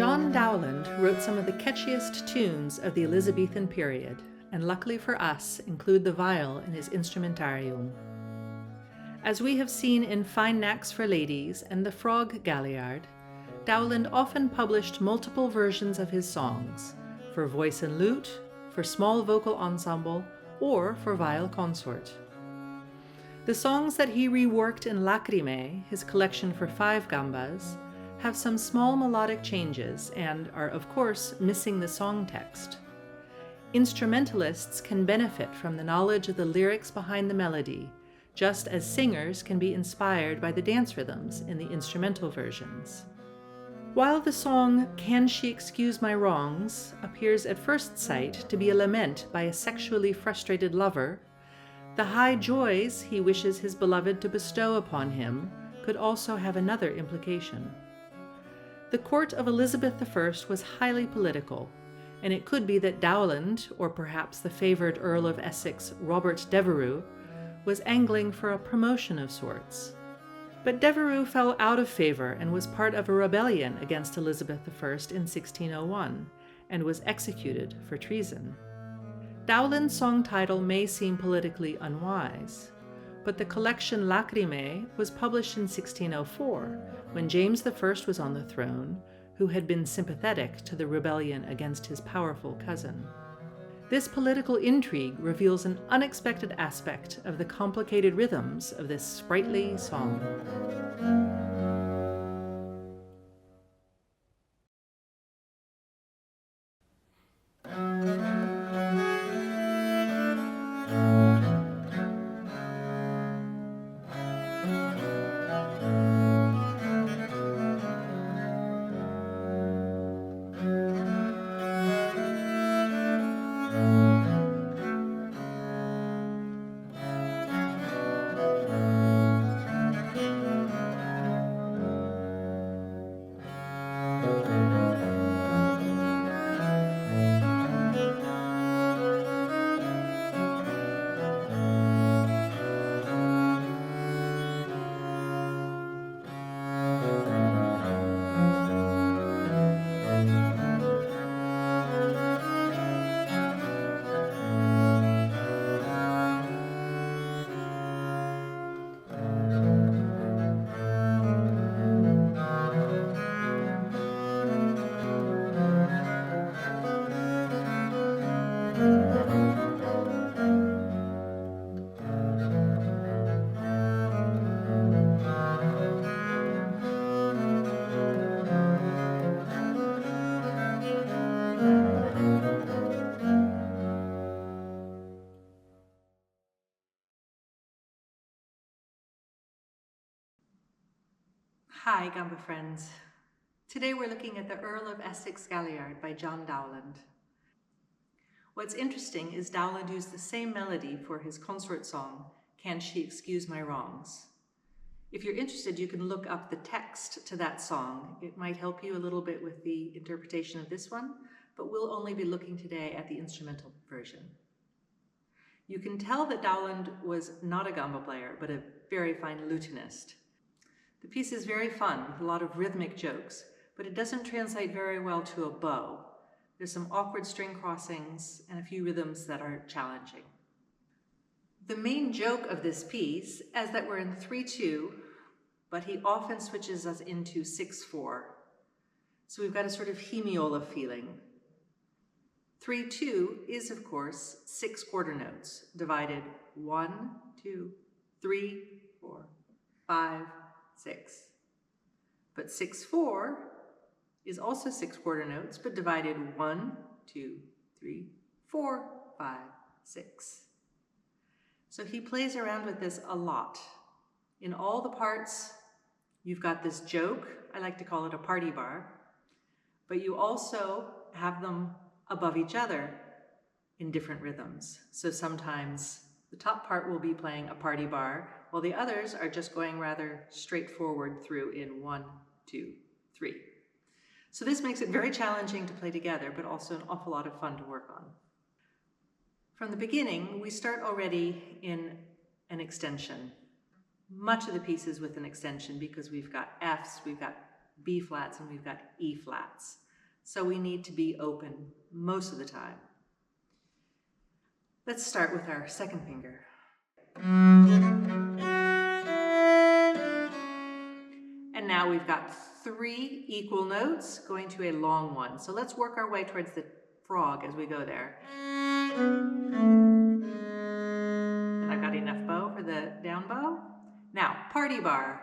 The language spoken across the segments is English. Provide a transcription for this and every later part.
John Dowland wrote some of the catchiest tunes of the Elizabethan period, and luckily for us, include the viol in his instrumentarium. As we have seen in Fine Knacks for Ladies and The Frog Galliard, Dowland often published multiple versions of his songs, for voice and lute, for small vocal ensemble, or for viol consort. The songs that he reworked in Lacrimae, his collection for 5 gambas, have some small melodic changes and are, of course, missing the song text. Instrumentalists can benefit from the knowledge of the lyrics behind the melody, just as singers can be inspired by the dance rhythms in the instrumental versions. While the song "Can She Excuse My Wrongs" appears at first sight to be a lament by a sexually frustrated lover, the high joys he wishes his beloved to bestow upon him could also have another implication. The court of Elizabeth I was highly political, and it could be that Dowland, or perhaps the favored Earl of Essex, Robert Devereux, was angling for a promotion of sorts. But Devereux fell out of favor and was part of a rebellion against Elizabeth I in 1601, and was executed for treason. Dowland's song title may seem politically unwise, but the collection Lacrimae was published in 1604, when James I was on the throne, who had been sympathetic to the rebellion against his powerful cousin. This political intrigue reveals an unexpected aspect of the complicated rhythms of this sprightly song. Hi, Gamba friends. Today we're looking at the Earl of Essex Galliard by John Dowland. What's interesting is Dowland used the same melody for his consort song, Can She Excuse My Wrongs? If you're interested, you can look up the text to that song. It might help you a little bit with the interpretation of this one, but we'll only be looking today at the instrumental version. You can tell that Dowland was not a gamba player, but a very fine lutenist. The piece is very fun, with a lot of rhythmic jokes, but it doesn't translate very well to a bow. There's some awkward string crossings and a few rhythms that are challenging. The main joke of this piece is that we're in 3-2, but he often switches us into 6-4. So we've got a sort of hemiola feeling. 3-2 is, of course, 6 quarter notes, divided 1, 2, 3, 4, 5, 6. But 6-4 is also 6 quarter notes, but divided 1, 2, 3, 4, 5, 6. So he plays around with this a lot. In all the parts, you've got this joke. I like to call it a party bar, but you also have them above each other in different rhythms. So sometimes the top part will be playing a party bar, while the others are just going rather straightforward through in 1, 2, 3. So this makes it very challenging to play together, but also an awful lot of fun to work on. From the beginning, we start already in an extension. Much of the piece is with an extension because we've got Fs, we've got B flats, and we've got E flats. So we need to be open most of the time. Let's start with our second finger. And now we've got 3 equal notes going to a long one. So let's work our way towards the frog as we go there. And I've got enough bow for the down bow. Now, party bar.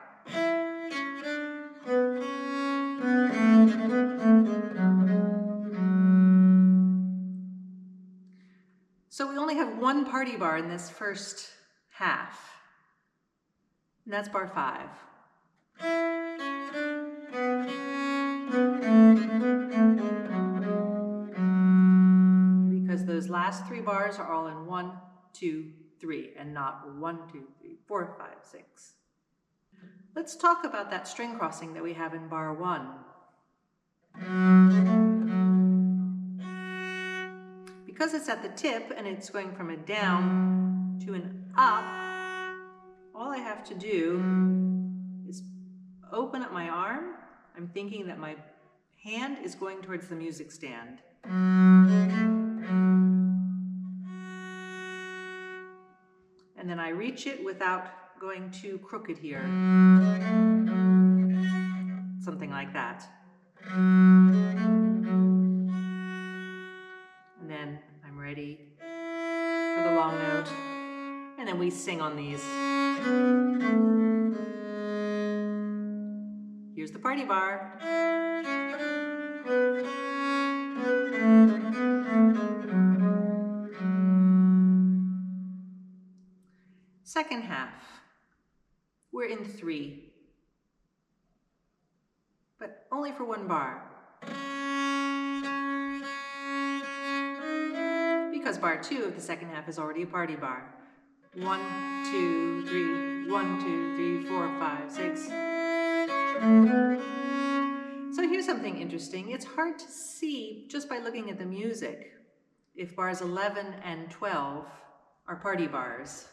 So we only have 1 party bar in this first half, and that's bar 5. Because those last 3 bars are all in 1, 2, 3, and not 1, 2, 3, 4, 5, 6. Let's talk about that string crossing that we have in bar 1. Because it's at the tip and it's going from a down to an up, all I have to do is open up my arm. I'm thinking that my hand is going towards the music stand. And then I reach it without going too crooked here. Something like that. And then I'm ready for the long note. And then we sing on these. Here's the party bar. Second half, we're in 3, but only for 1 bar. Because bar 2 of the second half is already a party bar. 1, 2, 3, 1, 2, 3, 4, 5, 6. So here's something interesting. It's hard to see just by looking at the music if bars 11 and 12 are party bars.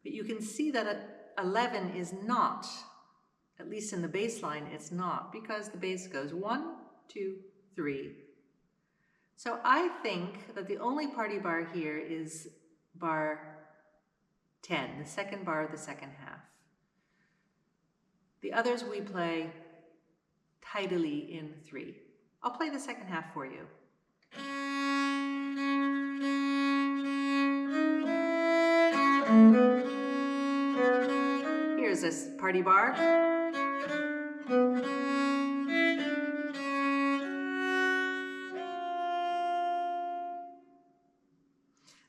But you can see that 11 is not, at least in the bass line, it's not, because the bass goes 1, 2, 3. So I think that the only party bar here is bar 10, the second bar of the second half. The others we play tidily in 3. I'll play the second half for you. Here's this party bar.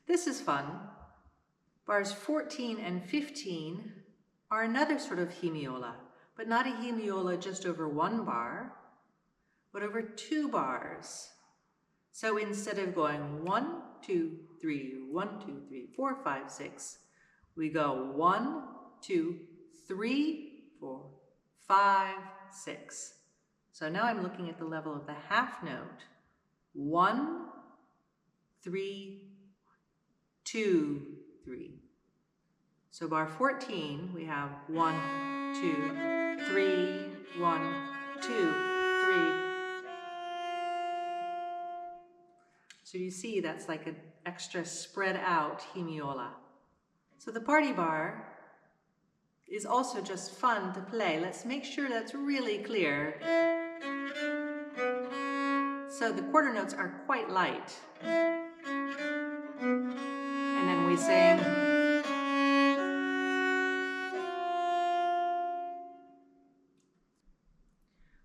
This is fun. Bars 14 and 15 are another sort of hemiola, but not a hemiola just over 1 bar, but over 2 bars. So instead of going 1, 2, 3, 1, 2, 3, 4, 5, 6, we go 1, 2, 3, 4, 5, 6. So now I'm looking at the level of the half note. 1, 3, 2, 3. So bar 14, we have 1, 2, 3, 1, 2, 3. So you see that's like an extra spread out hemiola. So the party bar is also just fun to play. Let's make sure that's really clear. So the quarter notes are quite light. And then we sing.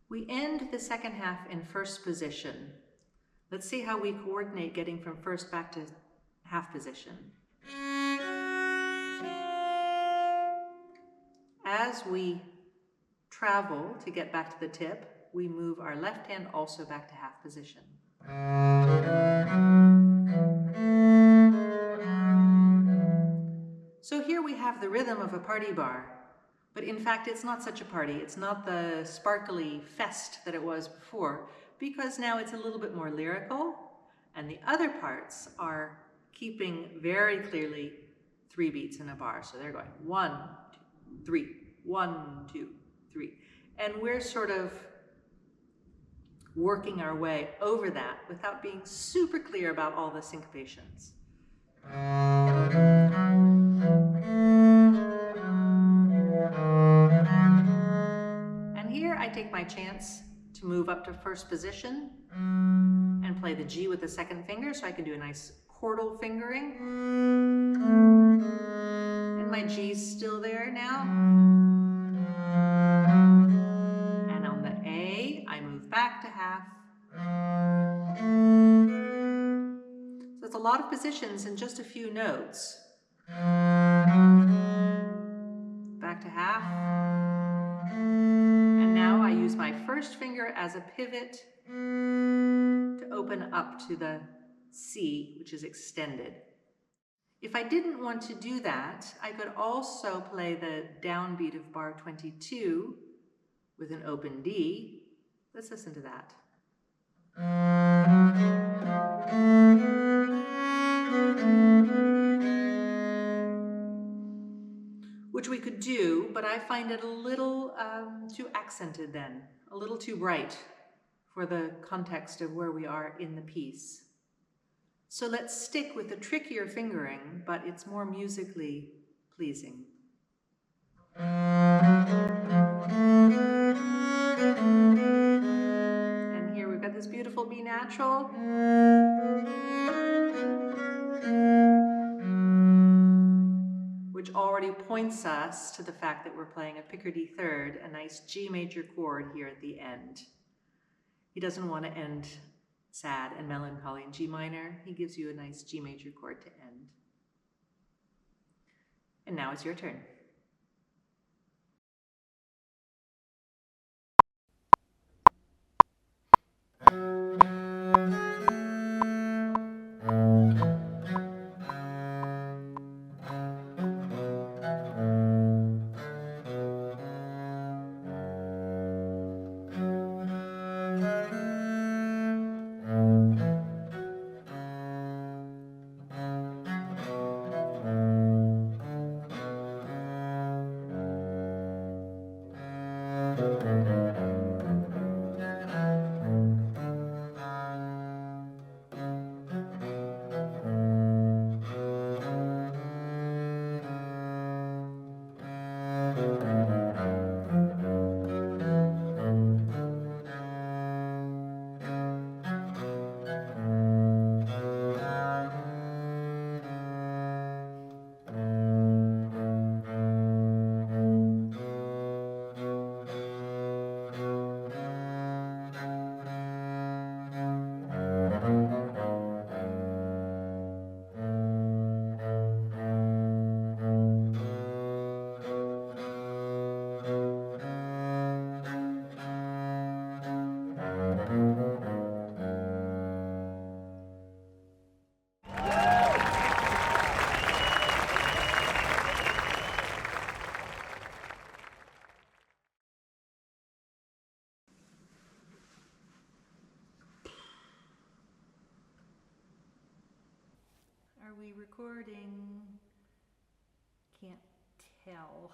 We end the second half in first position. Let's see how we coordinate getting from first back to half position. As we travel to get back to the tip, we move our left hand also back to half position. So here we have the rhythm of a party bar, but in fact it's not such a party. It's not the sparkly fest that it was before, because now it's a little bit more lyrical, and the other parts are keeping very clearly 3 beats in a bar. So they're going 1, 2, 3, 1, 2, 3. And we're sort of working our way over that without being super clear about all the syncopations. And here I take my chance to move up to first position and play the G with the second finger, so I can do a nice chordal fingering. And my G's still there now. And on the A, I move back to half. So it's a lot of positions in just a few notes. Back to half. And now I use my first finger as a pivot to open up to the C, which is extended. If I didn't want to do that, I could also play the downbeat of bar 22 with an open D. Let's listen to that. Which we could do, but I find it a little too accented then, a little too bright for the context of where we are in the piece. So let's stick with the trickier fingering, but it's more musically pleasing. And here we've got this beautiful B natural. Which already points us to the fact that we're playing a Picardy third, a nice G major chord here at the end. He doesn't want to end sad and melancholy in G minor. He gives you a nice G major chord to end. And now it's your turn. Are we recording? Can't tell.